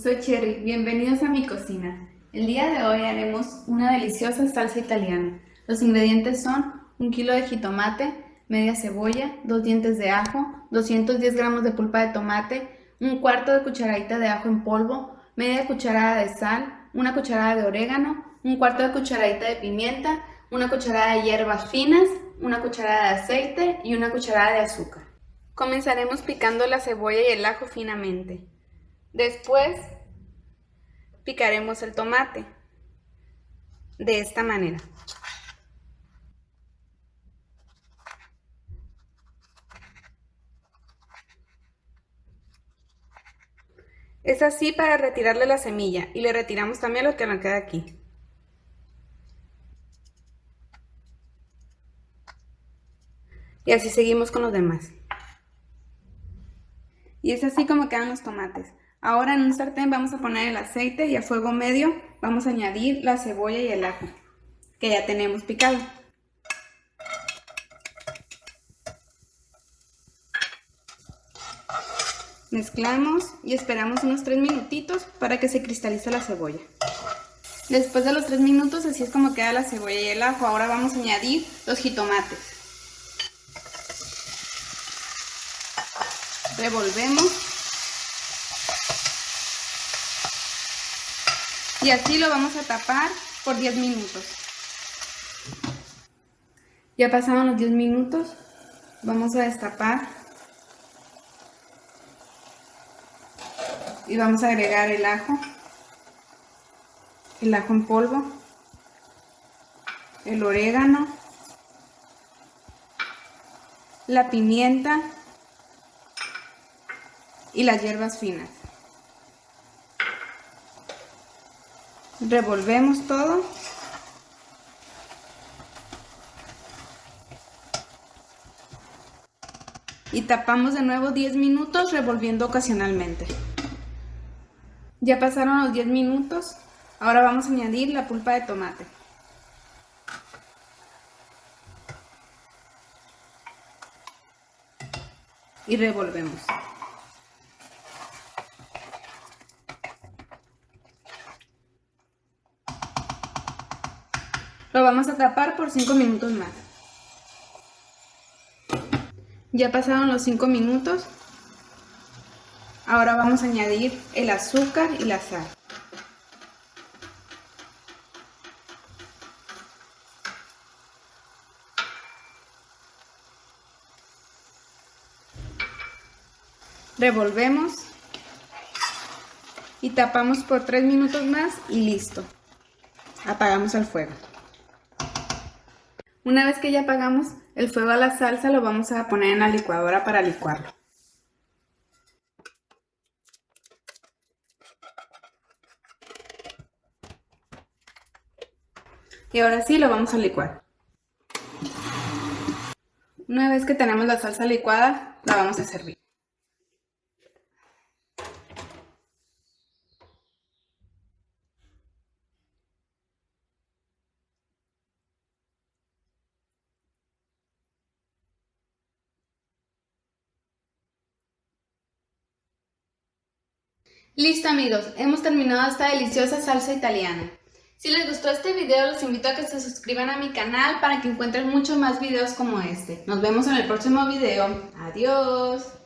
soy Cherry, bienvenidos a mi cocina. El día de hoy haremos una deliciosa salsa italiana. Los ingredientes son 1 kilo de jitomate, media cebolla, 2 dientes de ajo, 210 gramos de pulpa de tomate, 1/4 de cucharadita de ajo en polvo, media cucharada de sal, 1 cucharada de orégano, 1/4 de cucharadita de pimienta, 1 cucharada de hierbas finas, 1 cucharada de aceite y 1 cucharada de azúcar. Comenzaremos picando la cebolla y el ajo finamente. Después picaremos el tomate de esta manera. Es así para retirarle la semilla y le retiramos también lo que nos queda aquí. Y así seguimos con los demás. Y es así como quedan los tomates. Ahora en un sartén vamos a poner el aceite y a fuego medio vamos a añadir la cebolla y el ajo que ya tenemos picado. Mezclamos y esperamos unos 3 minutitos para que se cristalice la cebolla. Después de los 3 minutos así es como queda la cebolla y el ajo. Ahora vamos a añadir los jitomates. Revolvemos. Y así lo vamos a tapar por 10 minutos. Ya pasaron los 10 minutos. Vamos a destapar. Y vamos a agregar el ajo en polvo, el orégano, la pimienta y las hierbas finas. Revolvemos todo. Y tapamos de nuevo 10 minutos revolviendo ocasionalmente. Ya pasaron los 10 minutos, ahora vamos a añadir la pulpa de tomate. Y revolvemos. Lo vamos a tapar por 5 minutos más. Ya pasaron los 5 minutos. Ahora vamos a añadir el azúcar y la sal. Revolvemos y tapamos por 3 minutos más y listo. Apagamos el fuego. Una vez que ya apagamos el fuego a la salsa, lo vamos a poner en la licuadora para licuarlo. Y ahora sí lo vamos a licuar. Una vez que tenemos la salsa licuada, la vamos a servir. Listo amigos, hemos terminado esta deliciosa salsa italiana. Si les gustó este video, los invito a que se suscriban a mi canal para que encuentren muchos más videos como este. Nos vemos en el próximo video. Adiós.